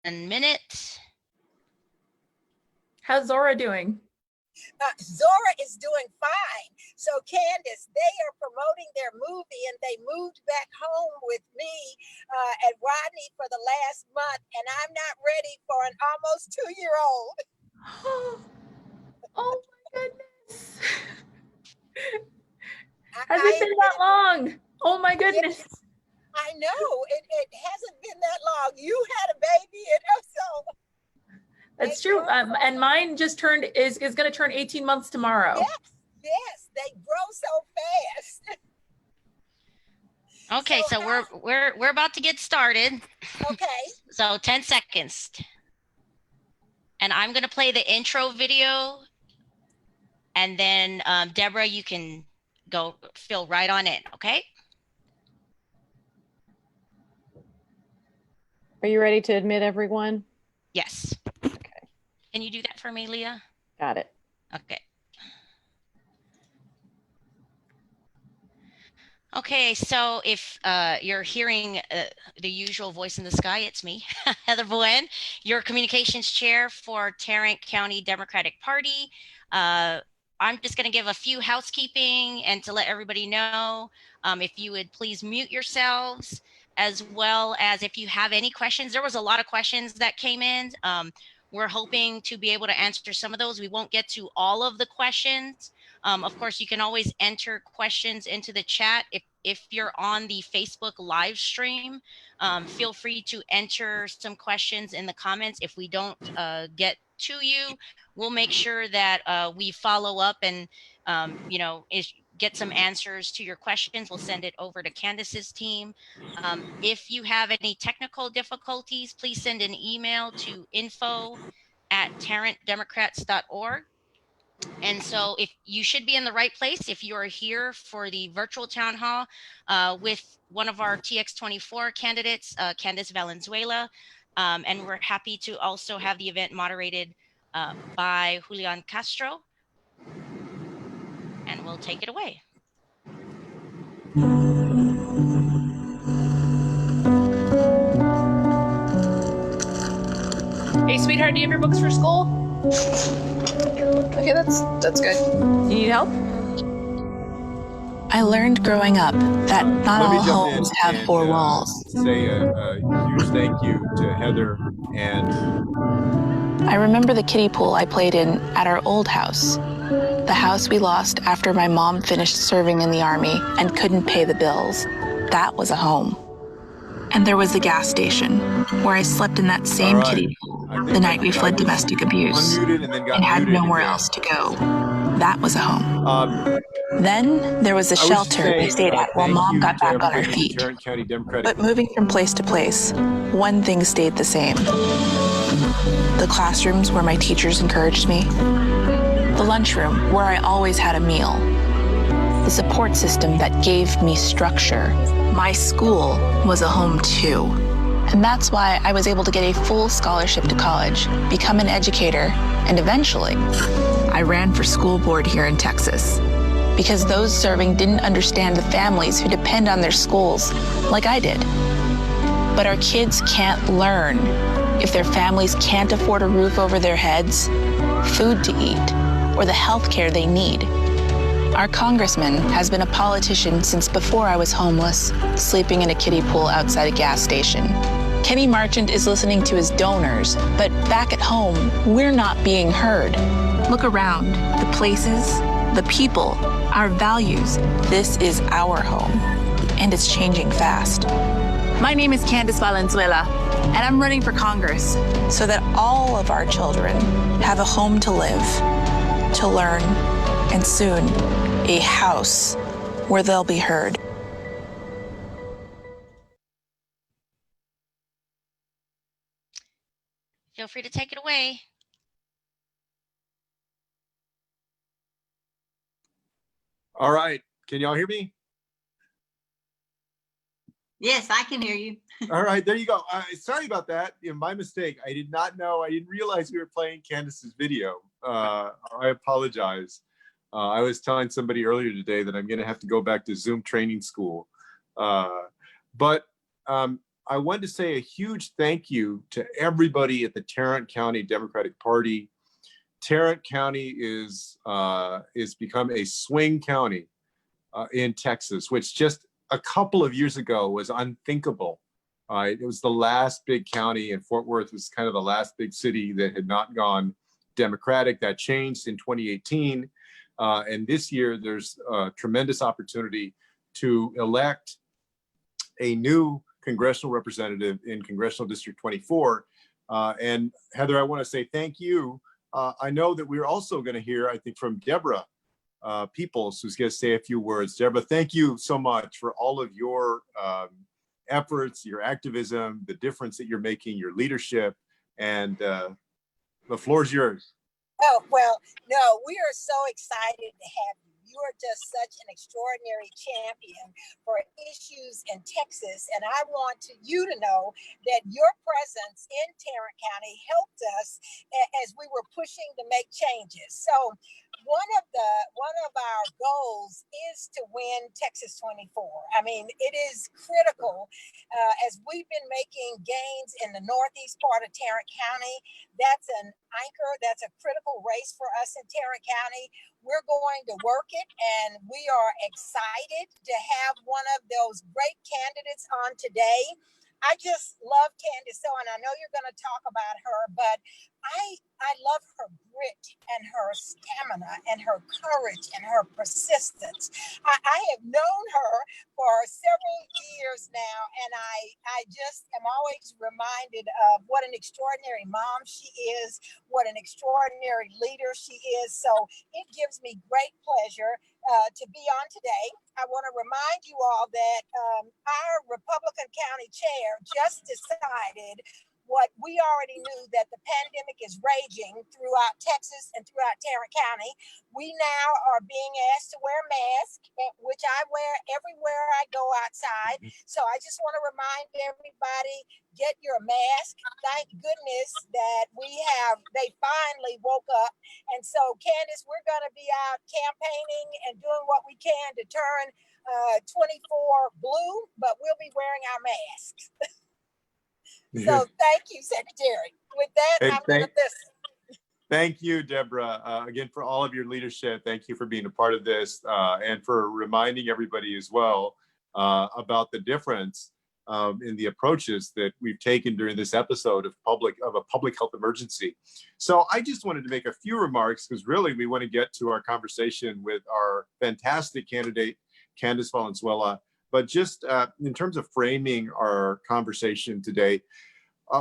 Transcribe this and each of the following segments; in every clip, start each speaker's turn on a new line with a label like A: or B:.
A: minute.
B: How's Zora doing?
C: Zora is doing fine. So Candace, they are promoting their movie and they moved back home with me at Rodney for the last month, and I'm not ready for an almost 2-year-old.
B: Oh my goodness. Has it been that long? Oh my goodness.
C: I know, it hasn't been that long. You had a baby, and so.
B: That's true. And mine just is going to turn 18 months tomorrow.
C: Yes, they grow so fast.
A: Okay, so we're about to get started.
C: Okay.
A: So 10 seconds. And I'm going to play the intro video. And then Deborah, you can go fill right on in, okay?
D: Are you ready to admit everyone?
A: Yes.
D: Okay.
A: Can you do that for me, Leah?
D: Got it.
A: Okay. Okay, so if you're hearing the usual voice in the sky, it's me, Heather Bowen, your communications chair for Tarrant County Democratic Party. I'm just going to give a few housekeeping and to let everybody know if you would please mute yourselves, as well as if you have any questions. There was a lot of questions that came in. We're hoping to be able to answer some of those. We won't get to all of the questions. Of course, you can always enter questions into the chat. If you're on the Facebook live stream, feel free to enter some questions in the comments. If we don't get to you, we'll make sure that we follow up and get some answers to your questions. We'll send it over to Candace's team. If you have any technical difficulties, please send an email to info@tarrantdemocrats.org. And so if you should be in the right place, if you are here for the virtual town hall with one of our TX24 candidates, Candace Valenzuela, and we're happy to also have the event moderated by Julian Castro. And we'll take it away.
B: Hey, sweetheart, do you have your books for school? Okay, that's good. You need help?
E: I learned growing up that not all homes have four walls.
F: Say a huge thank you to Heather. And
E: I remember the kiddie pool I played in at our old house. The house we lost after my mom finished serving in the Army and couldn't pay the bills. That was a home. And there was the gas station, where I slept in that same kiddie pool the night we fled domestic abuse and had nowhere else to go. That was a home. Then there was the shelter we stayed at while Mom got back on her feet. But moving from place to place, one thing stayed the same. The classrooms where my teachers encouraged me. The lunchroom where I always had a meal. The support system that gave me structure. My school was a home too. And that's why I was able to get a full scholarship to college, become an educator, and eventually, I ran for school board here in Texas. Because those serving didn't understand the families who depend on their schools like I did. But our kids can't learn if their families can't afford a roof over their heads, food to eat, or the health care they need. Our congressman has been a politician since before I was homeless, sleeping in a kiddie pool outside a gas station. Kenny Marchant is listening to his donors, but back at home, we're not being heard. Look around, the places, the people, our values. This is our home, and it's changing fast. My name is Candace Valenzuela, and I'm running for Congress so that all of our children have a home to live, to learn, and soon, a house where they'll be heard.
A: Feel free to take it away.
F: all right, can y'all hear me?
G: Yes, I can hear you.
F: All right, there you go. Sorry about that. My mistake. I did not know. I didn't realize we were playing Candace's video. I apologize. I was telling somebody earlier today that I'm going to have to go back to Zoom training school. But I wanted to say a huge thank you to everybody at the Tarrant County Democratic Party. Tarrant County is become a swing county in Texas, which just a couple of years ago was unthinkable. It was the last big county, and Fort Worth was kind of the last big city that had not gone Democratic. That changed in 2018. And this year, there's a tremendous opportunity to elect a new congressional representative in Congressional District 24. And Heather, I want to say thank you. I know that we're also going to hear, I think, from Deborah Peoples, who's going to say a few words. Deborah, thank you so much for all of your efforts, your activism, the difference that you're making, your leadership, and the floor is yours.
C: Oh, well, no, we are so excited to have you. You are just such an extraordinary champion for issues in Texas. And I want you to know that your presence in Tarrant County helped us as we were pushing to make changes. So one of our goals is to win Texas 24. I mean, it is critical as we've been making gains in the northeast part of Tarrant County. That's an anchor. That's a critical race for us in Tarrant County. We're going to work it, and we are excited to have one of those great candidates on today. I just love Candace, and I know you're going to talk about her, but I love her grit and her stamina and her courage and her persistence. I have known her for several years now, and I just am always reminded of what an extraordinary mom she is, what an extraordinary leader she is. So it gives me great pleasure to be on today. I want to remind you all that our Republican County Chair just decided what we already knew, that the pandemic is raging throughout Texas and throughout Tarrant County. We now are being asked to wear masks, which I wear everywhere I go outside. So I just want to remind everybody, get your mask. Thank goodness that they finally woke up. And so, Candace, we're going to be out campaigning and doing what we can to turn 24 blue, but we'll be wearing our masks. So thank you, Secretary. With that, I'm going to listen.
F: Thank you, Deborah, again, for all of your leadership. Thank you for being a part of this and for reminding everybody as well about the difference in the approaches that we've taken during this episode of a public health emergency. So I just wanted to make a few remarks because really we want to get to our conversation with our fantastic candidate, Candace Valenzuela. But just in terms of framing our conversation today,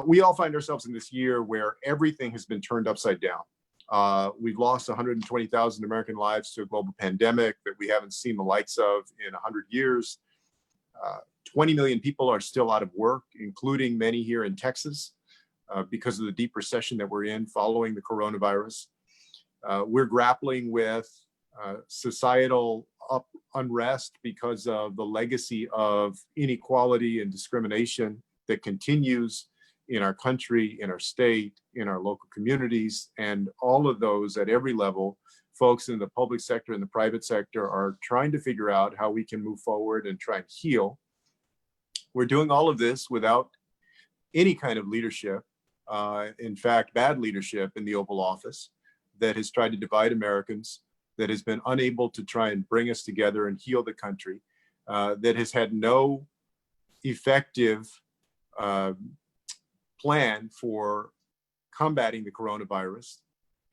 F: we all find ourselves in this year where everything has been turned upside down. We've lost 120,000 American lives to a global pandemic that we haven't seen the likes of in 100 years. 20 million people are still out of work, including many here in Texas, because of the deep recession that we're in following the coronavirus. We're grappling with societal unrest because of the legacy of inequality and discrimination that continues in our country, in our state, in our local communities, and all of those at every level. Folks in the public sector and the private sector are trying to figure out how we can move forward and try and heal. We're doing all of this without any kind of leadership, in fact, bad leadership in the Oval Office that has tried to divide Americans, that has been unable to try and bring us together and heal the country, that has had no effective plan for combating the coronavirus,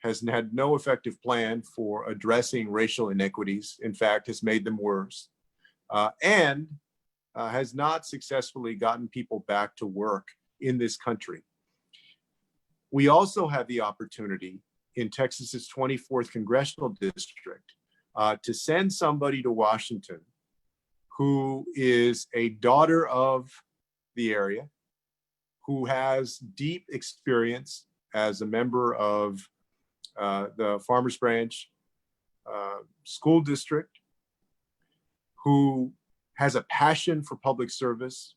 F: has had no effective plan for addressing racial inequities, in fact, has made them worse, and has not successfully gotten people back to work in this country. We also have the opportunity in Texas's 24th congressional district to send somebody to Washington who is a daughter of the area, who has deep experience as a member of the Farmers Branch School District, who has a passion for public service,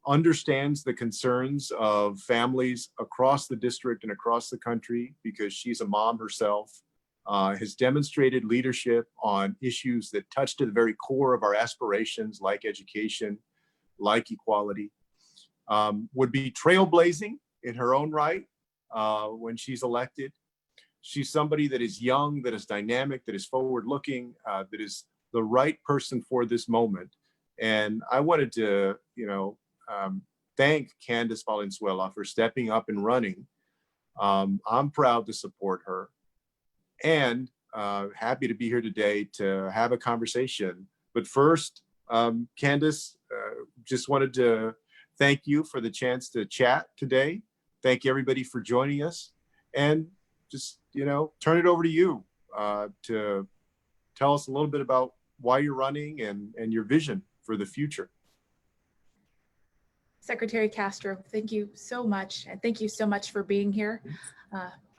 F: understands the concerns of families across the district and across the country because she's a mom herself, has demonstrated leadership on issues that touch to the very core of our aspirations, like education, like equality. would be trailblazing in her own right when she's elected. She's somebody that is young, that is dynamic, that is forward-looking, that is the right person for this moment. And I wanted to, thank Candace Valenzuela for stepping up and running. I'm proud to support her, and happy to be here today to have a conversation. But first, Candace, just wanted to thank you for the chance to chat today. Thank everybody for joining us, and just, turn it over to you to tell us a little bit about why you're running and your vision for the future.
B: Secretary Castro, thank you so much. And thank you so much for being here.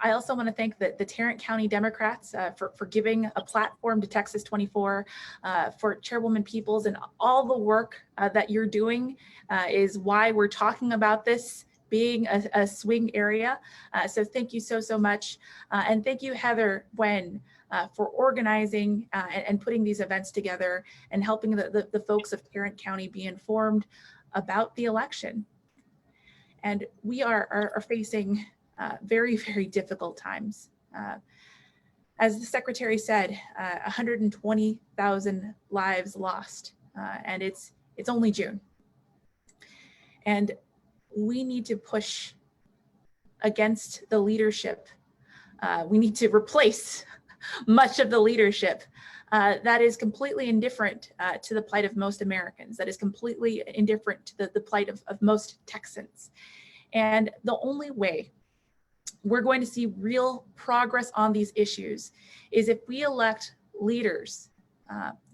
B: I also want to thank the Tarrant County Democrats for giving a platform to Texas 24, for Chairwoman Peoples, and all the work that you're doing is why we're talking about this being a swing area. So thank you so much. And thank you, Heather Wen, for organizing and putting these events together and helping the folks of Tarrant County be informed about the election. And we are facing very, very difficult times. As the Secretary said, 120,000 lives lost, and it's only June. And we need to push against the leadership. We need to replace much of the leadership that is completely indifferent to the plight of most Americans, that is completely indifferent to the plight of most Texans. And the only way we're going to see real progress on these issues is if we elect leaders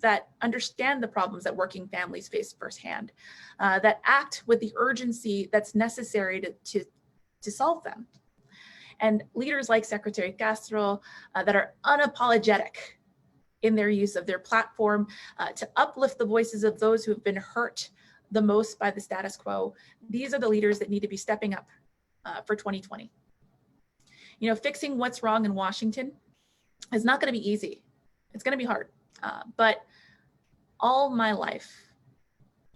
B: that understand the problems that working families face firsthand, that act with the urgency that's necessary to solve them. And leaders like Secretary Castro that are unapologetic in their use of their platform to uplift the voices of those who have been hurt the most by the status quo. These are the leaders that need to be stepping up for 2020. Fixing what's wrong in Washington is not going to be easy. It's going to be hard. But all my life,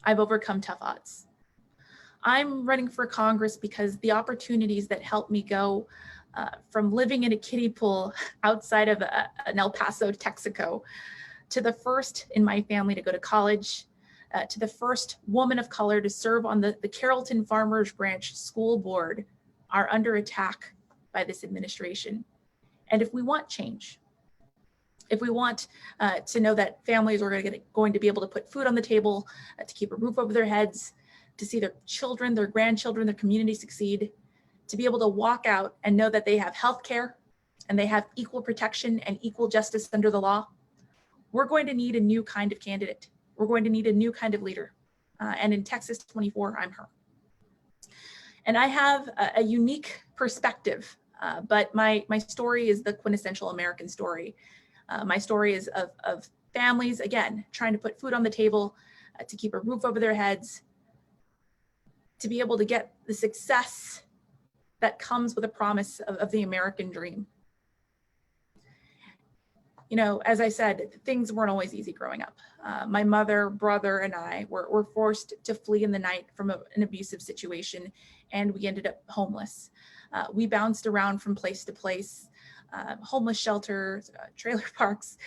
B: I've overcome tough odds. I'm running for Congress because the opportunities that helped me go from living in a kiddie pool outside of an El Paso, Texaco, to the first in my family to go to college, to the first woman of color to serve on the Carrollton-Farmers Branch School Board, are under attack by this administration. And if we want change, if we want to know that families are going to be able to put food on the table, to keep a roof over their heads, to see their children, their grandchildren, their community succeed, to be able to walk out and know that they have health care and they have equal protection and equal justice under the law, we're going to need a new kind of candidate. We're going to need a new kind of leader. And in Texas 24, I'm her. And I have a unique perspective, but my story is the quintessential American story. My story is of families, again, trying to put food on the table, to keep a roof over their heads, to be able to get the success that comes with a promise of the American dream. As I said, things weren't always easy growing up. My mother, brother, and I were forced to flee in the night from an abusive situation, and we ended up homeless. We bounced around from place to place, homeless shelters, trailer parks,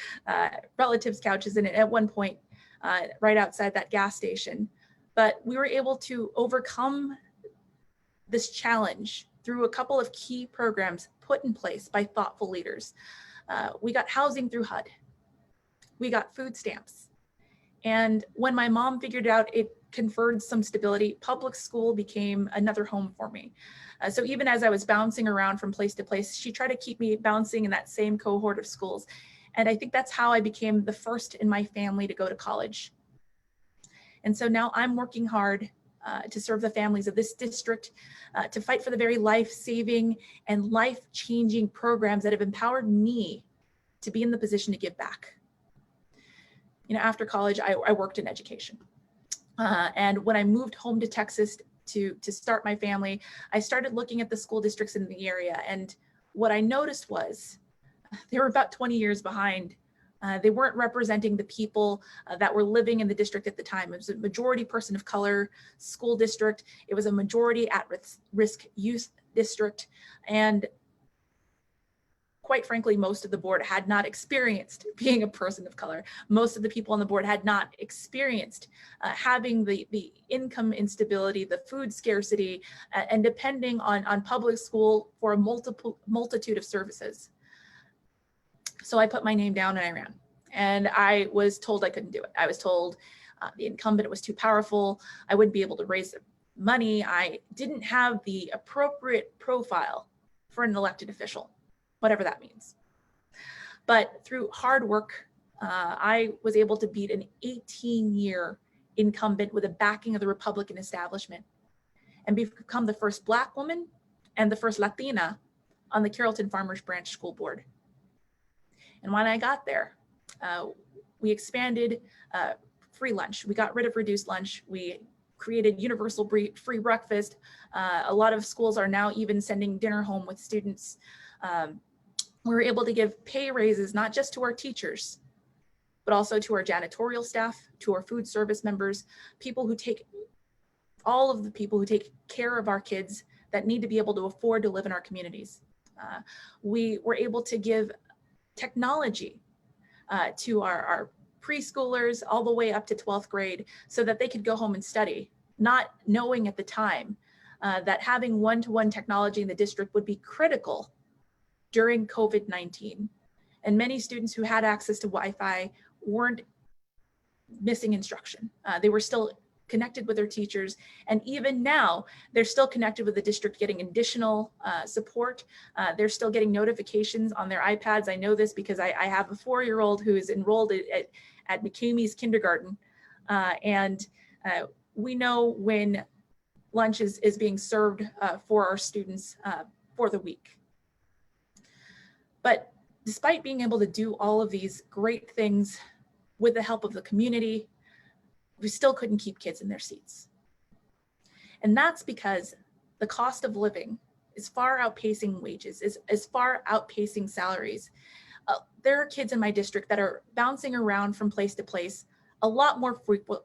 B: relatives' couches, and at one point, right outside that gas station. But we were able to overcome this challenge through a couple of key programs put in place by thoughtful leaders. We got housing through HUD. We got food stamps. And when my mom figured out it conferred some stability, public school became another home for me. So even as I was bouncing around from place to place, she tried to keep me bouncing in that same cohort of schools. And I think that's how I became the first in my family to go to college. And so now I'm working hard to serve the families of this district, to fight for the very life-saving and life-changing programs that have empowered me to be in the position to give back. After college, I worked in education. And when I moved home to Texas to start my family, I started looking at the school districts in the area. And what I noticed was they were about 20 years behind They weren't representing the people that were living in the district at the time. It was a majority person of color school district. It was a majority at-risk youth district. And quite frankly, most of the board had not experienced being a person of color. Most of the people on the board had not experienced having the income instability, the food scarcity, and depending on public school for a multitude of services. So I put my name down and I ran. And I was told I couldn't do it. I was told the incumbent was too powerful. I wouldn't be able to raise the money. I didn't have the appropriate profile for an elected official, whatever that means. But through hard work, I was able to beat an 18-year incumbent with the backing of the Republican establishment and become the first Black woman and the first Latina on the Carrollton-Farmers Branch School Board. And when I got there, we expanded free lunch. We got rid of reduced lunch. We created universal free breakfast. A lot of schools are now even sending dinner home with students. We were able to give pay raises, not just to our teachers, but also to our janitorial staff, to our food service members, all of the people who take care of our kids that need to be able to afford to live in our communities. We were able to give technology to our preschoolers all the way up to 12th grade so that they could go home and study, not knowing at the time that having one-to-one technology in the district would be critical during COVID-19. And many students who had access to Wi-Fi weren't missing instruction. They were still connected with their teachers. And even now, they're still connected with the district, getting additional support. They're still getting notifications on their iPads. I know this because I have a 4-year-old who is enrolled at McCamey's kindergarten. And we know when lunch is being served for our students for the week. But despite being able to do all of these great things with the help of the community, we still couldn't keep kids in their seats. And that's because the cost of living is far outpacing wages, is far outpacing salaries. There are kids in my district that are bouncing around from place to place a lot more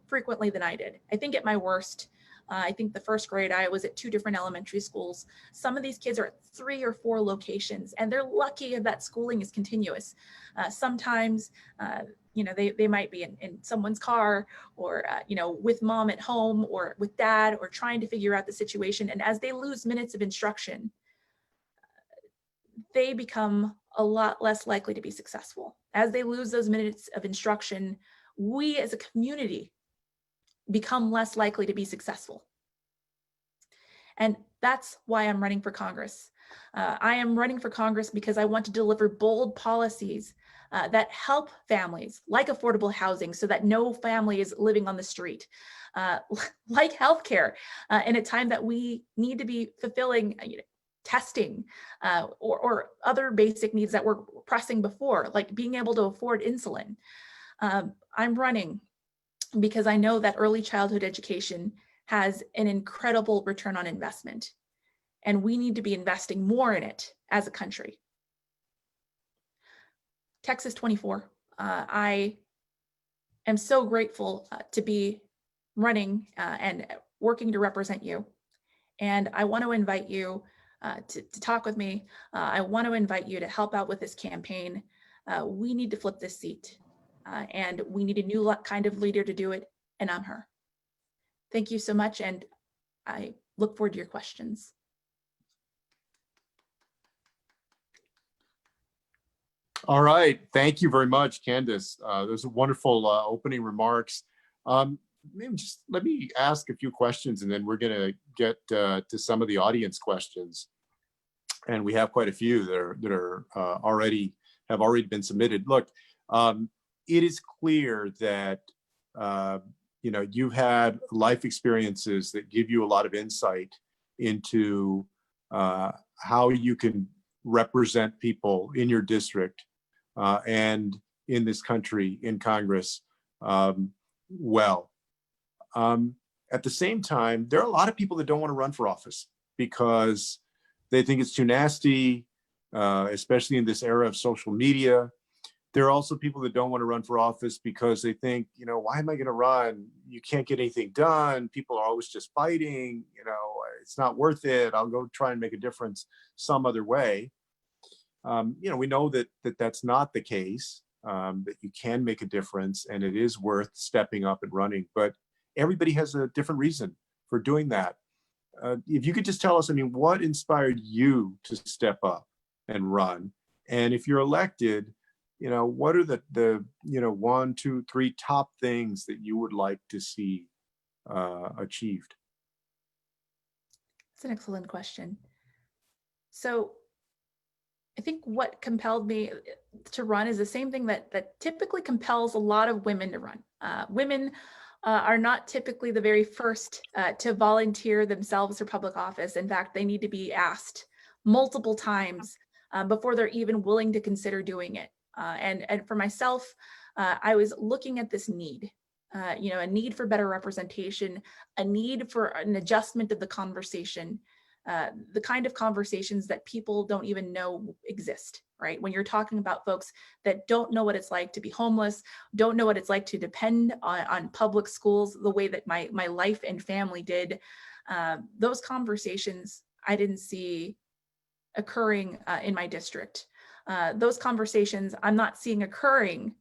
B: frequently than I did. I think at my worst, I think the first grade, I was at 2 different elementary schools. Some of these kids are at 3 or 4 locations, and they're lucky if that schooling is continuous. Sometimes, they might be in someone's car or, with mom at home or with dad or trying to figure out the situation. And as they lose minutes of instruction, they become a lot less likely to be successful. As they lose those minutes of instruction, we as a community become less likely to be successful. And that's why I'm running for Congress. I am running for Congress because I want to deliver bold policies that help families, like affordable housing so that no family is living on the street, like healthcare in a time that we need to be fulfilling testing or other basic needs that were pressing before, like being able to afford insulin. I'm running because I know that early childhood education has an incredible return on investment, and we need to be investing more in it as a country. Texas 24, I am so grateful to be running and working to represent you. And I want to invite you to talk with me. I want to invite you to help out with this campaign. We need to flip this seat. And we need a new kind of leader to do it, and I'm her. Thank you so much, and I look forward to your questions.
F: All right, thank you very much, Candace. Those are wonderful opening remarks. Maybe just let me ask a few questions, and then we're going to get to some of the audience questions. And we have quite a few that are have already been submitted. Look. It is clear that you've had life experiences that give you a lot of insight into how you can represent people in your district and in this country, in Congress, well. At the same time, there are a lot of people that don't want to run for office because they think it's too nasty, especially in this era of social media. There are also people that don't want to run for office because they think, why am I going to run? You can't get anything done. People are always just fighting. It's not worth it. I'll go try and make a difference some other way. We know that that's not the case, that you can make a difference and it is worth stepping up and running. But everybody has a different reason for doing that. If you could just tell us, what inspired you to step up and run? And if you're elected, what are the 1, 2, 3 top things that you would like to see achieved?
B: That's an excellent question. So I think what compelled me to run is the same thing that typically compels a lot of women to run. Women are not typically the very first to volunteer themselves for public office. In fact, they need to be asked multiple times before they're even willing to consider doing it. And for myself, I was looking at this need, a need for better representation, a need for an adjustment of the conversation, the kind of conversations that people don't even know exist, right? When you're talking about folks that don't know what it's like to be homeless, don't know what it's like to depend on public schools the way that my life and family did, those conversations I didn't see occurring in my district. Those conversations I'm not seeing occurring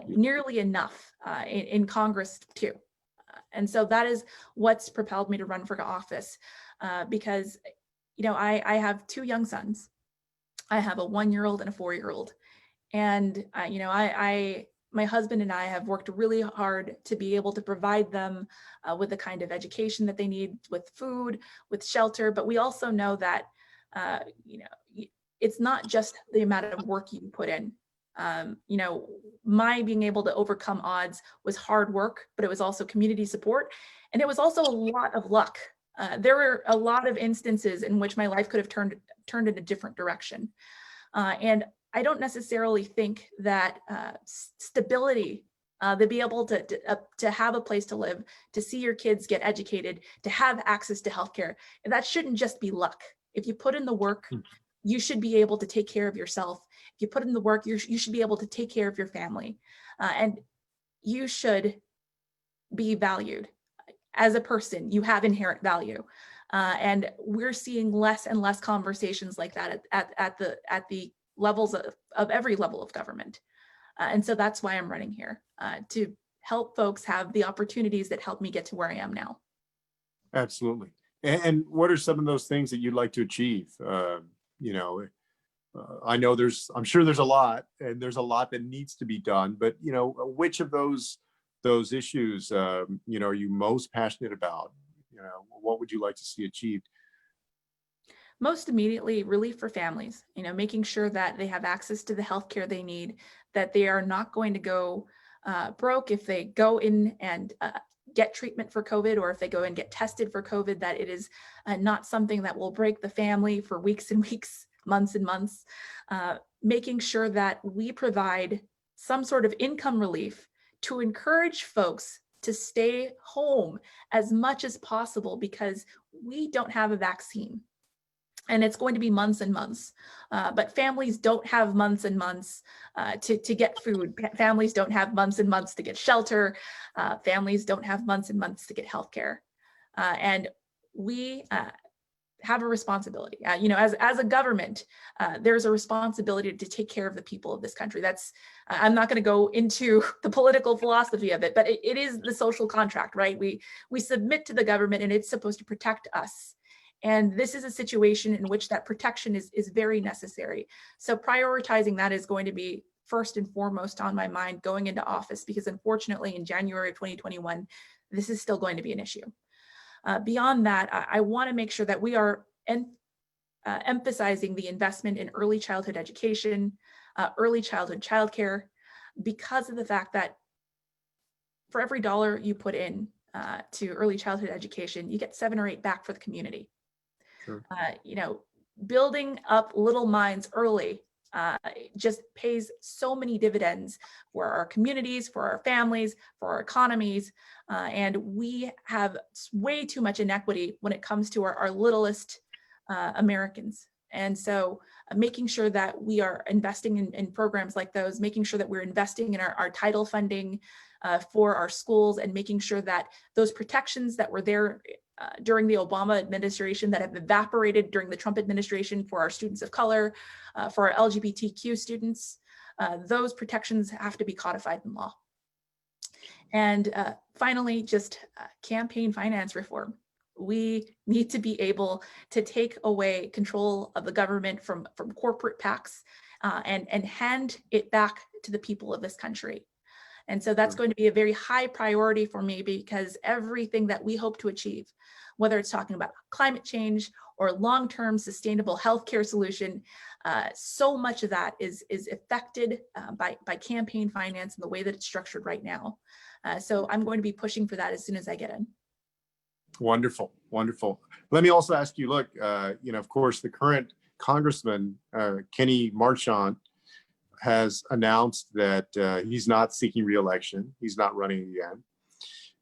B: nearly enough in Congress too. And so that is what's propelled me to run for office because, I have 2 young sons. I have a 1-year-old and a 4-year-old. And, my husband and I have worked really hard to be able to provide them with the kind of education that they need, with food, with shelter. But we also know that, it's not just the amount of work you put in. My being able to overcome odds was hard work, but it was also community support. And it was also a lot of luck. There were a lot of instances in which my life could have turned in a different direction. And I don't necessarily think that stability, to be able to have a place to live, to see your kids get educated, to have access to healthcare, that shouldn't just be luck. If you put in the work, you should be able to take care of yourself. If you put in the work, you should be able to take care of your family. And you should be valued. As a person, you have inherent value. And we're seeing less and less conversations like that at the levels of every level of government. And so that's why I'm running here, to help folks have the opportunities that help me get to where I am now.
F: Absolutely. And what are some of those things that you'd like to achieve? I know I'm sure there's a lot, and there's a lot that needs to be done, but which of those issues, are you most passionate about? What would you like to see achieved?
B: Most immediately, relief for families, making sure that they have access to the healthcare they need, that they are not going to go broke if they go in and get treatment for COVID, or if they go and get tested for COVID, that it is not something that will break the family for weeks and weeks, months and months. Making sure that we provide some sort of income relief to encourage folks to stay home as much as possible, because we don't have a vaccine. And it's going to be months and months, but families don't have months and months to get food. Families don't have months and months to get shelter. Families don't have months and months to get healthcare. And we have a responsibility. As a government, there's a responsibility to take care of the people of this country. I'm not going to go into the political philosophy of it, but it is the social contract, right? We submit to the government, and it's supposed to protect us. And this is a situation in which that protection is very necessary. So prioritizing that is going to be first and foremost on my mind going into office, because unfortunately in January of 2021, this is still going to be an issue. Beyond that, I want to make sure that we are emphasizing the investment in early childhood education, early childhood childcare, because of the fact that for every dollar you put in to early childhood education, you get 7 or 8 back for the community.
F: Sure.
B: Building up little minds early just pays so many dividends for our communities, for our families, for our economies. And we have way too much inequity when it comes to our littlest Americans. And so making sure that we are investing in programs like those, making sure that we're investing in our title funding for our schools, and making sure that those protections that were there during the Obama administration that have evaporated during the Trump administration for our students of color, for our LGBTQ students, those protections have to be codified in law. And finally, just campaign finance reform. We need to be able to take away control of the government from corporate PACs and hand it back to the people of this country. And so that's going to be a very high priority for me, because everything that we hope to achieve, whether it's talking about climate change or long-term sustainable healthcare solution, so much of that is affected by campaign finance and the way that it's structured right now. So I'm going to be pushing for that as soon as I get in.
F: Wonderful, wonderful. Let me also ask you, look, of course, the current Congressman, Kenny Marchant, has announced that he's not seeking re-election. He's not running again.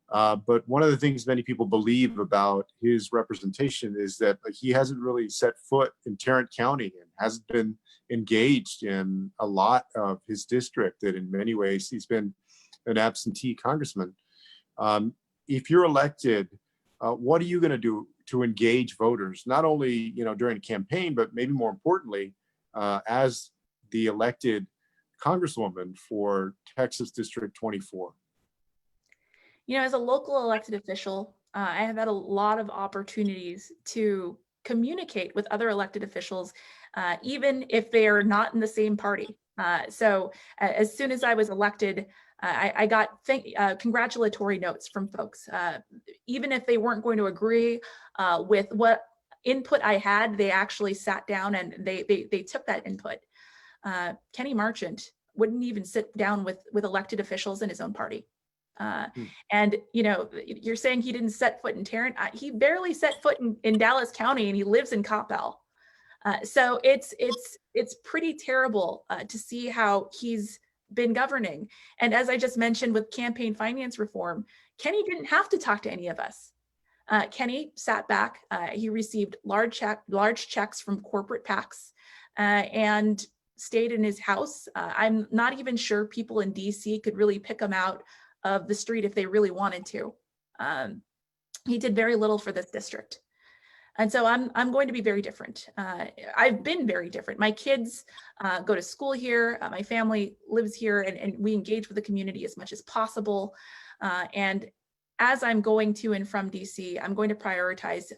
F: But one of the things many people believe about his representation is that he hasn't really set foot in Tarrant County and hasn't been engaged in a lot of his district, that in many ways he's been an absentee congressman. If you're elected, what are you going to do to engage voters, not only during a campaign, but maybe more importantly, as the elected congresswoman for Texas District 24?
B: As a local elected official, I have had a lot of opportunities to communicate with other elected officials, even if they are not in the same party. So as soon as I was elected, I got congratulatory notes from folks. Even if they weren't going to agree with what input I had, they actually sat down and they took that input. Kenny Marchant wouldn't even sit down with elected officials in his own party. And you're saying he didn't set foot in Tarrant. He barely set foot in Dallas County, and he lives in Coppell. So it's pretty terrible to see how he's been governing. And as I just mentioned with campaign finance reform, Kenny didn't have to talk to any of us. Kenny sat back. He received large checks from corporate PACs and stayed in his house. I'm not even sure people in DC could really pick him out of the street if they really wanted to. He did very little for this district. And so I'm going to be very different. I've been very different. My kids go to school here. My family lives here, and we engage with the community as much as possible. And as I'm going to and from DC, I'm going to prioritize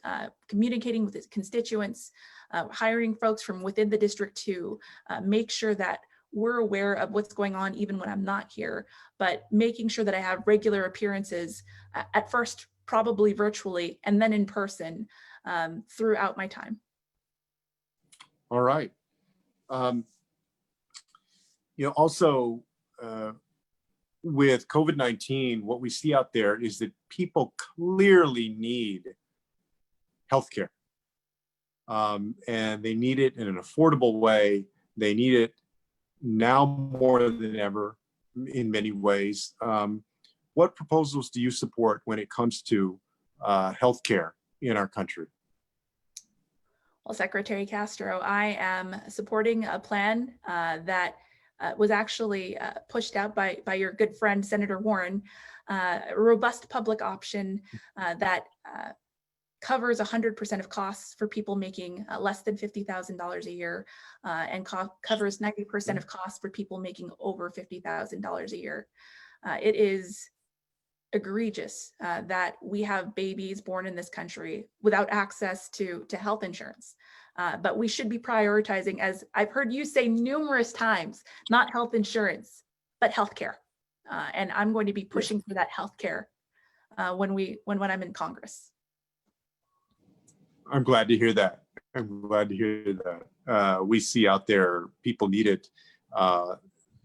B: communicating with his constituents, hiring folks from within the district to make sure that we're aware of what's going on even when I'm not here, but making sure that I have regular appearances, at first probably virtually, and then in person throughout my time.
F: All right. Also with COVID-19, what we see out there is that people clearly need healthcare, and they need it in an affordable way. They need it now more than ever in many ways. What proposals do you support when it comes to healthcare in our country?
B: Well, Secretary Castro, I am supporting a plan that was actually pushed out by your good friend, Senator Warren, a robust public option that covers 100% of costs for people making less than $50,000 a year, and covers 90% of costs for people making over $50,000 a year. It is egregious that we have babies born in this country without access to health insurance. But we should be prioritizing, as I've heard you say numerous times, not health insurance, but healthcare. And I'm going to be pushing for that healthcare when I'm in Congress.
F: I'm glad to hear that. I'm glad to hear that. We see out there people need it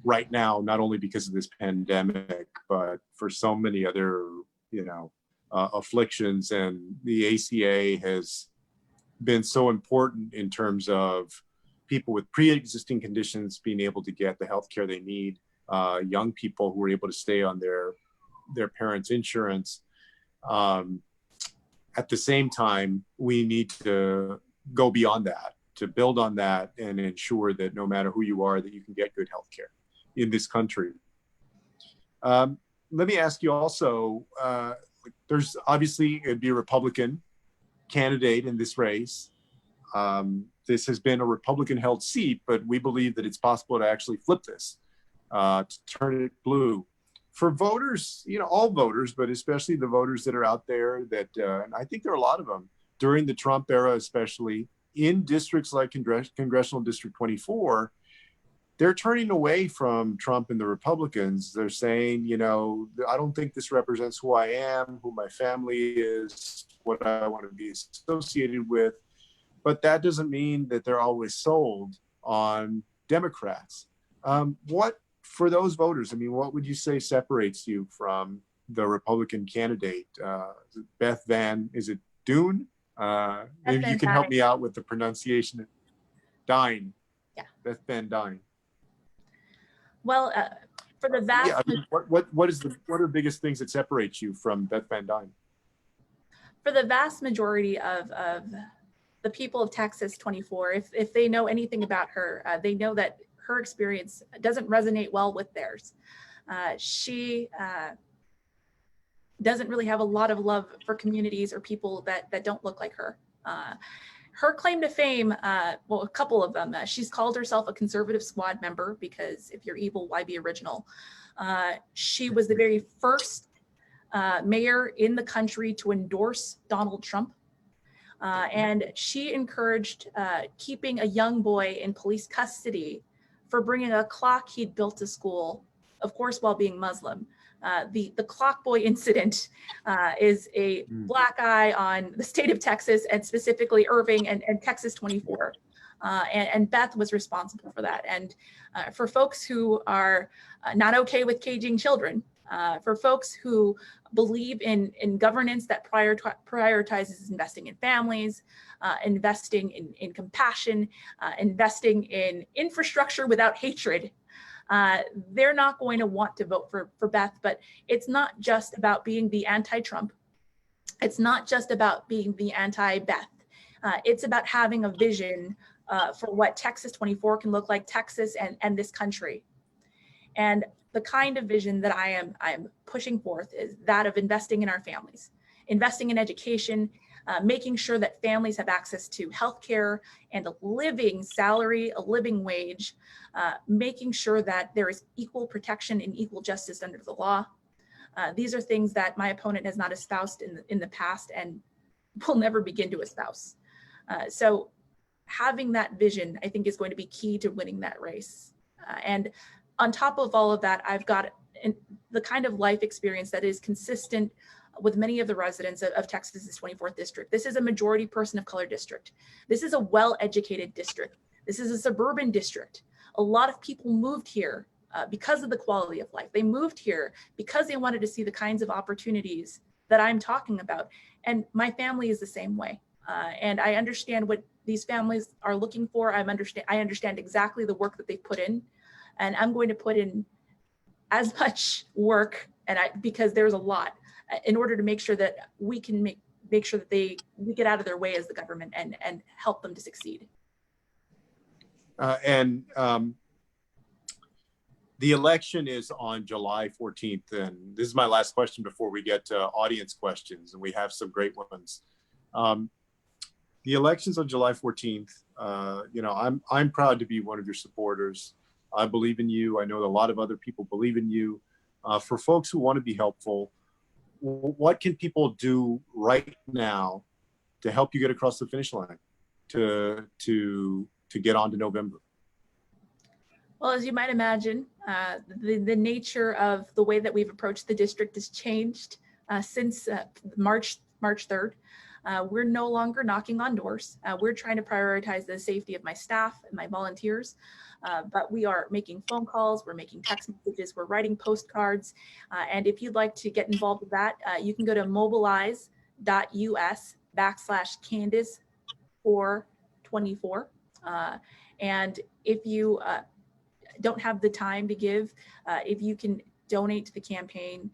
F: right now, not only because of this pandemic, but for so many other, afflictions. And the ACA has been so important in terms of people with pre-existing conditions being able to get the healthcare they need, young people who are able to stay on their parents' insurance. At the same time, we need to go beyond that build on that and ensure that no matter who you are, that you can get good health care in this country. Let me ask you also, there's obviously it'd be a Republican candidate in this race. This has been a Republican-held seat, but we believe that it's possible to actually flip this, to turn it blue. For voters, you know, all voters, but especially the voters that are out there that, and I think there are a lot of them, during the Trump era especially, in districts like Congressional District 24, they're turning away from Trump and the Republicans. They're saying, you know, I don't think this represents who I am, who my family is, what I want to be associated with. But that doesn't mean that they're always sold on Democrats. What, for those voters, I mean, what would you say separates you from the Republican candidate? Beth Van, is it Dune? Maybe you can help me out with the pronunciation. Dine.
B: Yeah.
F: Beth Van Dine.
B: Well, for the vast
F: I mean, what are the biggest things that separate you from Beth Van Dine?
B: For the vast majority of the people of Texas 24, if they know anything about her, they know that her experience doesn't resonate well with theirs. She doesn't really have a lot of love for communities or people that don't look like her. Her claim to fame, well, a couple of them, she's called herself a conservative squad member because if you're evil, why be original? She was the very first mayor in the country to endorse Donald Trump. And she encouraged keeping a young boy in police custody for bringing a clock he'd built to school, of course, while being Muslim. The clock boy incident is a black eye on the state of Texas and specifically Irving and Texas 24. And Beth was responsible for that. And for folks who are not okay with caging children, for folks who believe in governance that prioritizes investing in families, investing in compassion, investing in infrastructure without hatred, they're not going to want to vote for Beth. But it's not just about being the anti-Trump. It's not just about being the anti-Beth. It's about having a vision for what Texas 24 can look like, Texas and this country. And the kind of vision that I am pushing forth is that of investing in our families, investing in education, making sure that families have access to healthcare and a living salary, a living wage, making sure that there is equal protection and equal justice under the law. These are things that my opponent has not espoused in the past and will never begin to espouse. So having that vision, I think, is going to be key to winning that race. And on top of all of that, I've got the kind of life experience that is consistent with many of the residents of Texas's 24th district. This is a majority person of color district. This is a well-educated district. This is a suburban district. A lot of people moved here because of the quality of life. They moved here because they wanted to see the kinds of opportunities that I'm talking about. And my family is the same way. And I understand what these families are looking for. I understand exactly the work that they've put in. And I'm going to put in as much work, because there's a lot, in order to make sure that we can make sure that we get out of their way as the government and help them to succeed.
F: The election is on July 14th, and this is my last question before we get to audience questions, and we have some great ones. The election's on July 14th. You know, I'm proud to be one of your supporters. I believe in you. I know a lot of other people believe in you. For folks who want to be helpful, what can people do right now to help you get across the finish line to get on to November?
B: Well, as you might imagine, the nature of the way that we've approached the district has changed since March 3rd. We're no longer knocking on doors. We're trying to prioritize the safety of my staff and my volunteers, but we are making phone calls, we're making text messages, we're writing postcards. And if you'd like to get involved with that, you can go to mobilize.us/Candace424. And if you don't have the time to give, if you can donate to the campaign,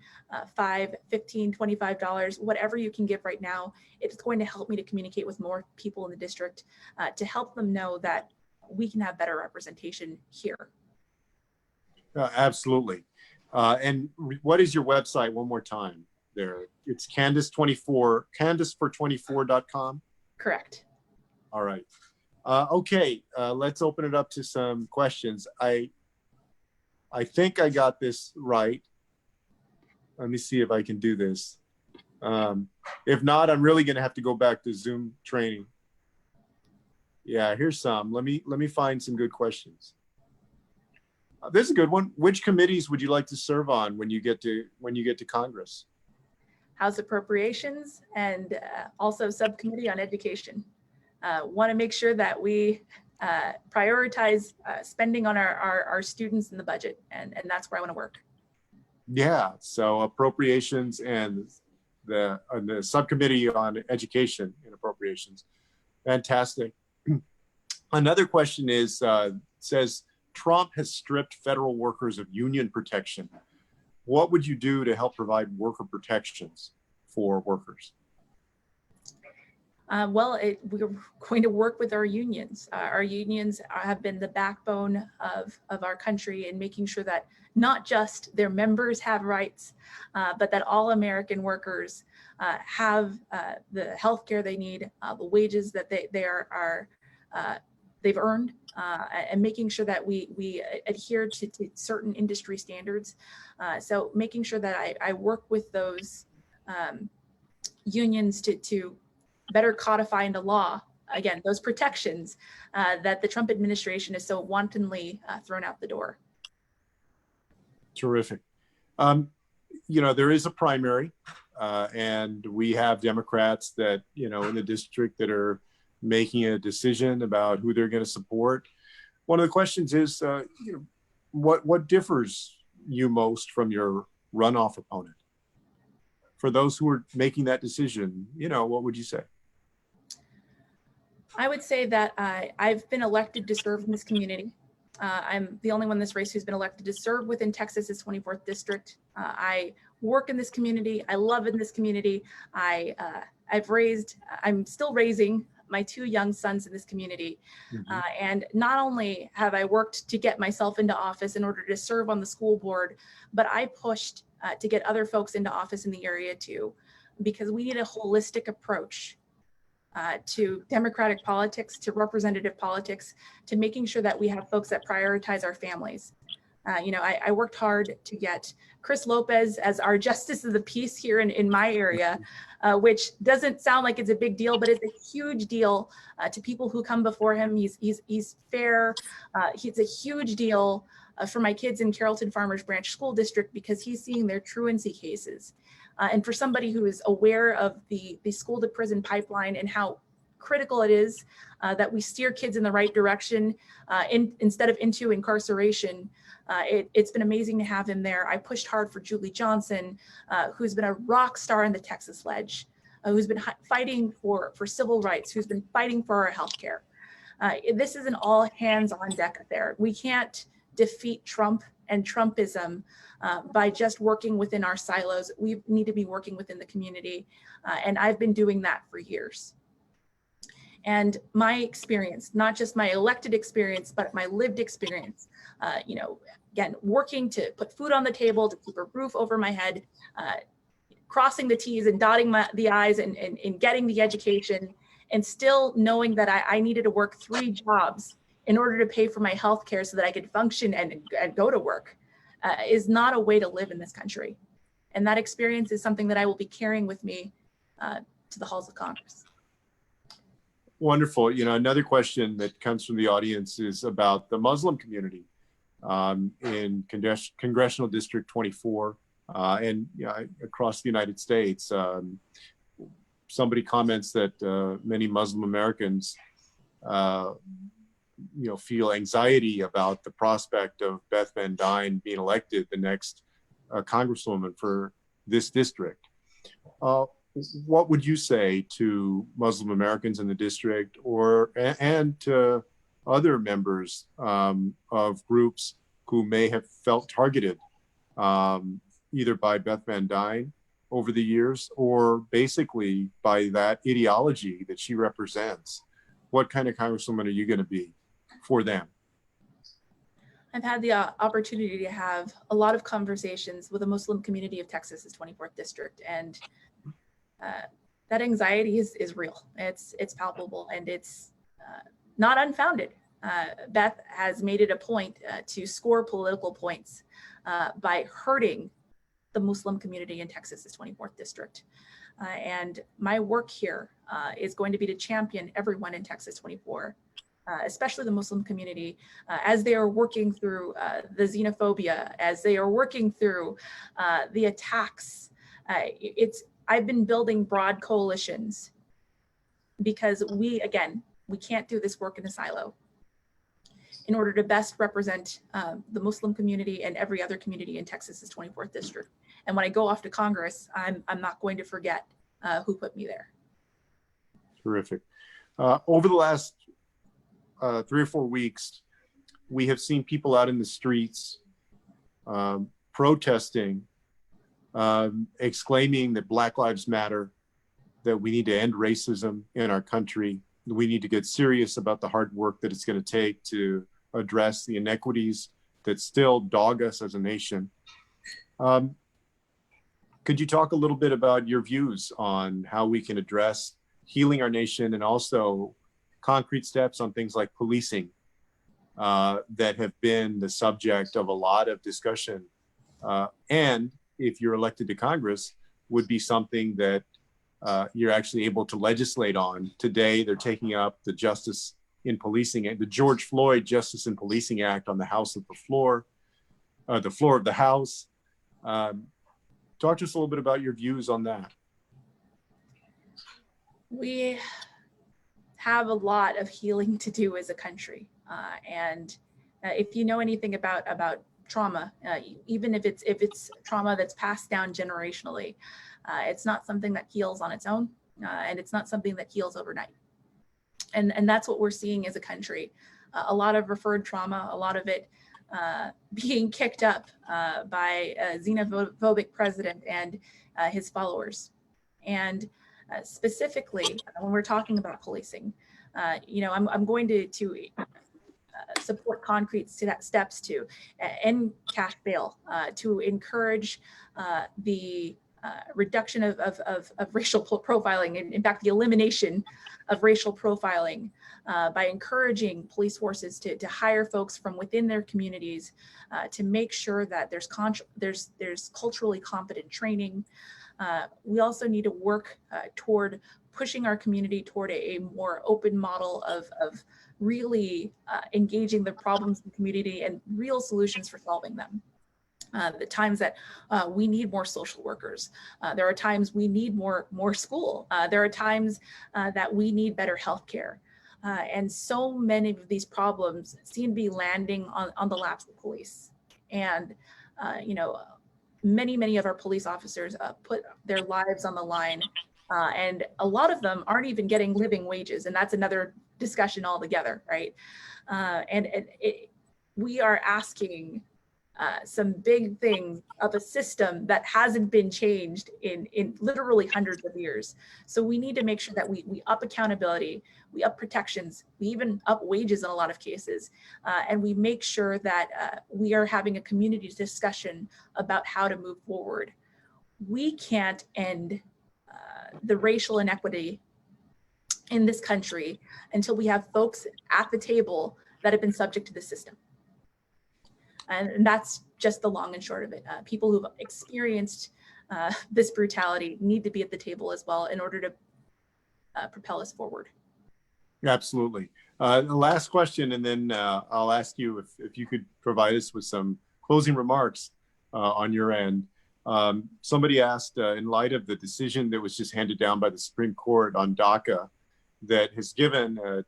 B: $5, $15, $25, whatever you can give right now. It's going to help me to communicate with more people in the district to help them know that we can have better representation here.
F: Absolutely. And what is your website one more time there? It's Candace24, CandaceFor24.com?
B: Correct.
F: All right. Okay, let's open it up to some questions. I think I got this right. Let me see if I can do this. If not, I'm really going to have to go back to Zoom training. Yeah, here's some. Let me find some good questions. This is a good one. Which committees would you like to serve on when you get to Congress?
B: House Appropriations and also Subcommittee on Education. Want to make sure that we prioritize spending on our students in the budget, and that's where I want to work.
F: Yeah, so appropriations and the Subcommittee on Education and Appropriations. Fantastic. Another question is, says, Trump has stripped federal workers of union protection. What would you do to help provide worker protections for workers?
B: Well, we're going to work with our unions. Our unions have been the backbone of our country in making sure that not just their members have rights, but that all American workers have the health care they need, the wages that they've earned, and making sure that we adhere to certain industry standards. So making sure that I work with those unions to better codify into law, again, those protections that the Trump administration has so wantonly thrown out the door.
F: Terrific. You know, there is a primary, and we have Democrats that, you know, in the district that are making a decision about who they're going to support. One of the questions is, you know, what differs you most from your runoff opponent? For those who are making that decision, you know, what would you say?
B: I would say that I've been elected to serve in this community. I'm the only one in this race who's been elected to serve within Texas's 24th district. I work in this community. I love in this community. I'm still raising my 2 young sons in this community. Mm-hmm. And not only have I worked to get myself into office in order to serve on the school board, but I pushed to get other folks into office in the area too, because we need a holistic approach to democratic politics, to representative politics, to making sure that we have folks that prioritize our families. You know, I worked hard to get Chris Lopez as our Justice of the Peace here in my area, which doesn't sound like it's a big deal, but it's a huge deal to people who come before him. He's fair. It's a huge deal for my kids in Carrollton-Farmers Branch School District because he's seeing their truancy cases. And for somebody who is aware of the school to prison pipeline and how critical it is that we steer kids in the right direction instead of into incarceration. It's been amazing to have him there. I pushed hard for Julie Johnson, who's been a rock star in the Texas Ledge, who's been fighting for civil rights, who's been fighting for our healthcare. This is an all hands on deck affair. We can't defeat Trump and Trumpism by just working within our silos. We need to be working within the community. And I've been doing that for years. And my experience, not just my elected experience, but my lived experience, you know, again, working to put food on the table, to keep a roof over my head, crossing the T's and dotting the I's and getting the education, and still knowing that I needed to work 3 jobs in order to pay for my health care so that I could function and go to work is not a way to live in this country. And that experience is something that I will be carrying with me to the halls of Congress.
F: Wonderful. You know, another question that comes from the audience is about the Muslim community in Congressional District 24 and you know, across the United States. Somebody comments that many Muslim Americans you know, feel anxiety about the prospect of Beth Van Dyne being elected the next congresswoman for this district. What would you say to Muslim Americans in the district and to other members of groups who may have felt targeted either by Beth Van Dyne over the years, or basically by that ideology that she represents? What kind of congresswoman are you going to be for them?
B: I've had the opportunity to have a lot of conversations with the Muslim community of Texas's 24th district, and that anxiety is real. It's palpable, and it's not unfounded. Beth has made it a point to score political points by hurting the Muslim community in Texas's 24th district. And my work here is going to be to champion everyone in Texas 24, especially the Muslim community, as they are working through the xenophobia, as they are working through the attacks. I've been building broad coalitions because we can't do this work in a silo. In order to best represent the Muslim community and every other community in Texas's 24th district. And when I go off to Congress, I'm not going to forget who put me there.
F: Terrific. Over the last 3 or 4 weeks, we have seen people out in the streets protesting, exclaiming that Black Lives Matter, that we need to end racism in our country. We need to get serious about the hard work that it's going to take to address the inequities that still dog us as a nation. Could you talk a little bit about your views on how we can address healing our nation, and also concrete steps on things like policing that have been the subject of a lot of discussion, and if you're elected to Congress, would be something that you're actually able to legislate on? Today, they're taking up the Justice in Policing, the George Floyd Justice in Policing Act on the floor of the House. Talk to us a little bit about your views on that.
B: We have a lot of healing to do as a country, and if you know anything about trauma, even if it's trauma that's passed down generationally, it's not something that heals on its own, and it's not something that heals overnight. And that's what we're seeing as a country. A lot of referred trauma, a lot of it being kicked up by a xenophobic president and his followers. And specifically, when we're talking about policing, I'm going to support concrete steps to end cash bail, to encourage the reduction of racial profiling, and in fact, the elimination of racial profiling, by encouraging police forces to hire folks from within their communities, to make sure that there's culturally competent training. We also need to work toward pushing our community toward a more open model of really engaging the problems in the community and real solutions for solving them. The times that we need more social workers. There are times we need more school. There are times that we need better healthcare. And so many of these problems seem to be landing on the laps of police. And, many of our police officers put their lives on the line. And a lot of them aren't even getting living wages. And that's another discussion altogether, right? We are asking some big things of a system that hasn't been changed in literally hundreds of years. So we need to make sure that we up accountability, we up protections, we even up wages in a lot of cases, and we make sure that we are having a community discussion about how to move forward. We can't end the racial inequity in this country until we have folks at the table that have been subject to the system. And that's just the long and short of it. People who've experienced this brutality need to be at the table as well in order to propel us forward.
F: Absolutely. The last question, and then I'll ask you if you could provide us with some closing remarks on your end. Somebody asked, in light of the decision that was just handed down by the Supreme Court on DACA, that has given a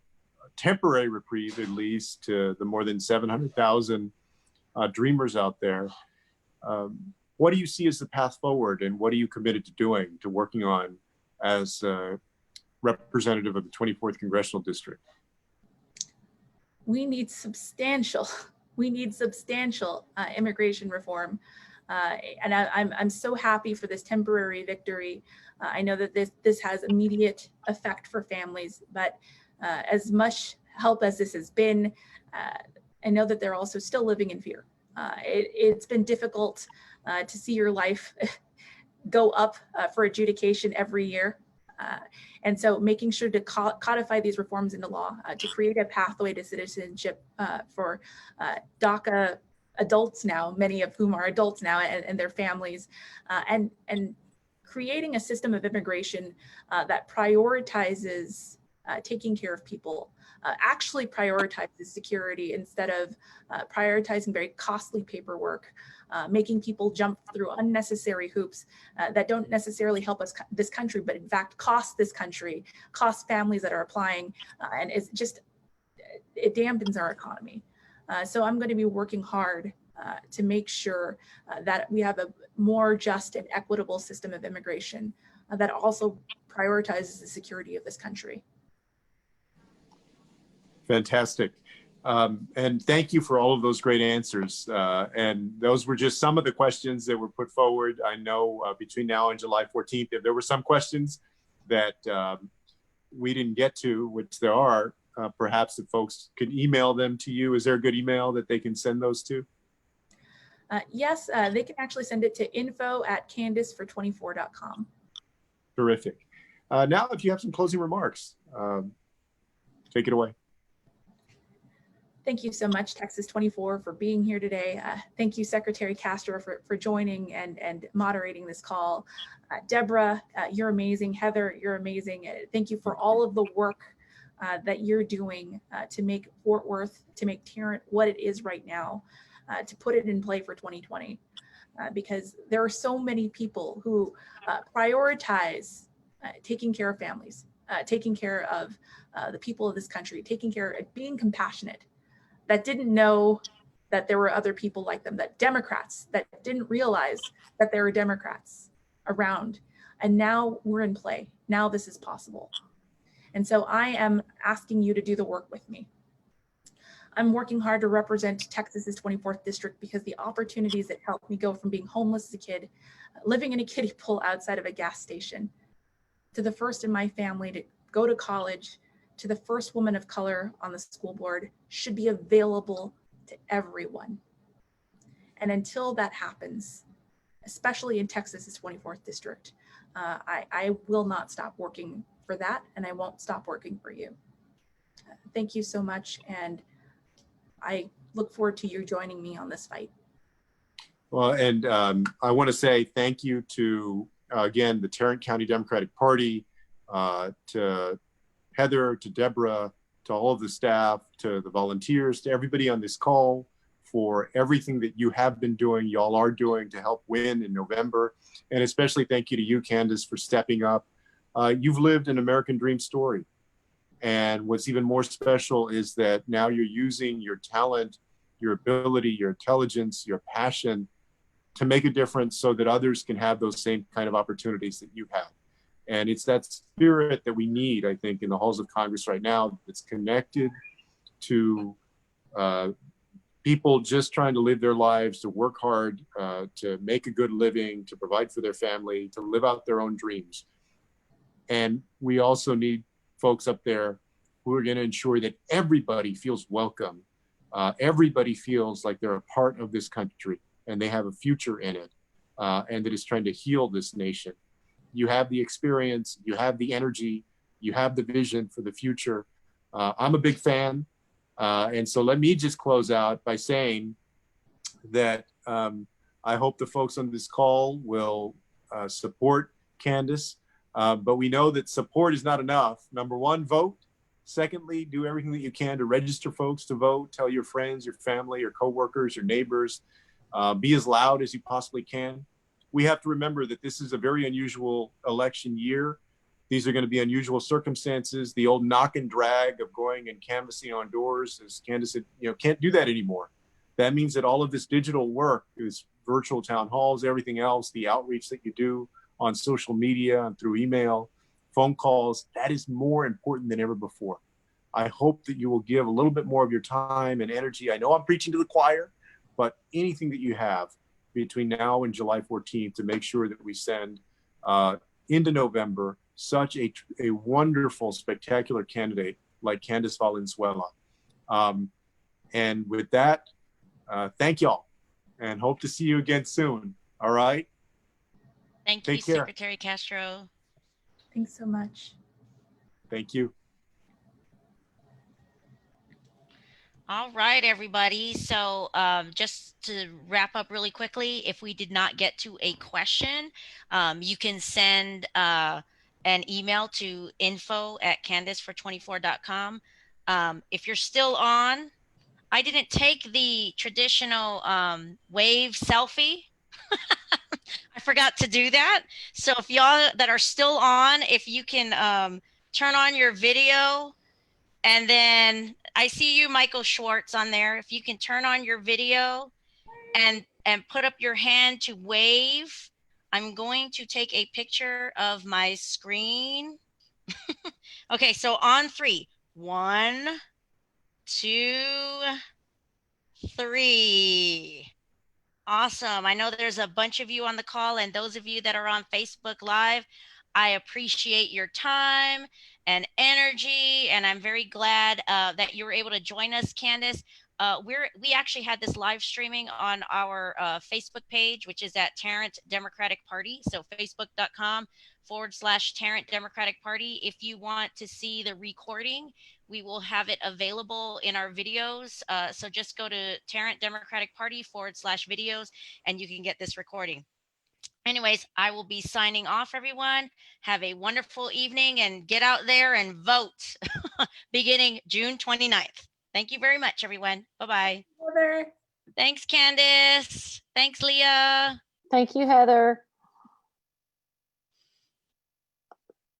F: temporary reprieve, at least, to the more than 700,000 dreamers out there. What do you see as the path forward, and what are you committed to working on as a representative of the 24th Congressional District?
B: We need substantial immigration reform. And I'm so happy for this temporary victory. I know that this has immediate effect for families, but as much help as this has been, I know that they're also still living in fear. It's been difficult to see your life go up for adjudication every year. And so making sure to codify these reforms into law, to create a pathway to citizenship for DACA adults now, many of whom are adults now, and their families, and creating a system of immigration that prioritizes taking care of people, actually prioritizes security instead of prioritizing very costly paperwork, making people jump through unnecessary hoops that don't necessarily help us, this country, but in fact cost this country, cost families that are applying, and it's just, it dampens our economy. So I'm going to be working hard to make sure that we have a more just and equitable system of immigration that also prioritizes the security of this country.
F: Fantastic. And thank you for all of those great answers. And those were just some of the questions that were put forward. I know between now and July 14th, if there were some questions that we didn't get to, which there are, perhaps if folks could email them to you. Is there a good email that they can send those to?
B: Yes, they can actually send it to info@candacefor24.com.
F: Terrific. Now, if you have some closing remarks, take it away.
B: Thank you so much, Texas 24, for being here today. Thank you, Secretary Castro, for joining and moderating this call. Deborah, you're amazing. Heather, you're amazing. Thank you for all of the work that you're doing to make Fort Worth, to make Tarrant what it is right now, to put it in play for 2020. Because there are so many people who prioritize taking care of families, taking care of the people of this country, taking care of being compassionate, that didn't know that there were other people like them, that Democrats that didn't realize that there were Democrats around. And now we're in play. Now this is possible. And so I am asking you to do the work with me. I'm working hard to represent Texas's 24th district because the opportunities that helped me go from being homeless as a kid, living in a kiddie pool outside of a gas station, to the first in my family to go to college, to the first woman of color on the school board, should be available to everyone. And until that happens, especially in Texas's 24th district, I will not stop working for that, and I won't stop working for you. Thank you so much, and I look forward to you joining me on this fight.
F: Well, and I want to say thank you to, again, the Tarrant County Democratic Party, to Heather, to Deborah, to all of the staff, to the volunteers, to everybody on this call for everything that you have been doing, y'all are doing to help win in November. And especially thank you to you, Candace, for stepping up. You've lived an American dream story. And what's even more special is that now you're using your talent, your ability, your intelligence, your passion to make a difference so that others can have those same kind of opportunities that you have. And it's that spirit that we need, I think, in the halls of Congress right now that's connected to people just trying to live their lives, to work hard, to make a good living, to provide for their family, to live out their own dreams. And we also need folks up there who are going to ensure that everybody feels welcome. Everybody feels like they're a part of this country and they have a future in it, and that is trying to heal this nation. You have the experience, you have the energy, you have the vision for the future. I'm a big fan. And so let me just close out by saying that I hope the folks on this call will support Candace. But we know that support is not enough. Number one, vote. Secondly, do everything that you can to register folks to vote. Tell your friends, your family, your coworkers, your neighbors. Be as loud as you possibly can. We have to remember that this is a very unusual election year. These are going to be unusual circumstances. The old knock and drag of going and canvassing on doors, as Candace said, can't do that anymore. That means that all of this digital work, is virtual town halls, everything else, the outreach that you do on social media and through email, phone calls, that is more important than ever before. I hope that you will give a little bit more of your time and energy. I know I'm preaching to the choir, but anything that you have, between now and July 14th to make sure that we send into November such a wonderful, spectacular candidate like Candace Valenzuela. And with that, thank y'all and hope to see you again soon. All right.
A: Thank
F: Take
A: you,
F: care.
A: Secretary Castro.
B: Thanks so much.
F: Thank you.
A: All right, everybody. So just to wrap up really quickly, if we did not get to a question, you can send an email to info@candacefor24.com. If you're still on, I didn't take the traditional wave selfie. I forgot to do that. So if y'all that are still on, if you can turn on your video, and then I see you, Michael Schwartz, on there. If you can turn on your video and put up your hand to wave, I'm going to take a picture of my screen. Okay, so on 3. 1, 2, 3. Awesome. I know there's a bunch of you on the call, and those of you that are on Facebook Live, I appreciate your time and energy, and I'm very glad that you were able to join us, Candace. We actually had this live streaming on our Facebook page, which is at Tarrant Democratic Party. So facebook.com/Tarrant Democratic Party. If you want to see the recording, we will have it available in our videos. So just go to Tarrant Democratic Party /videos, and you can get this recording. Anyways, I will be signing off, everyone. Have a wonderful evening and get out there and vote beginning June 29th. Thank you very much, everyone. Bye-bye.
B: Heather.
A: Thanks, Candace. Thanks, Leah.
D: Thank you, Heather.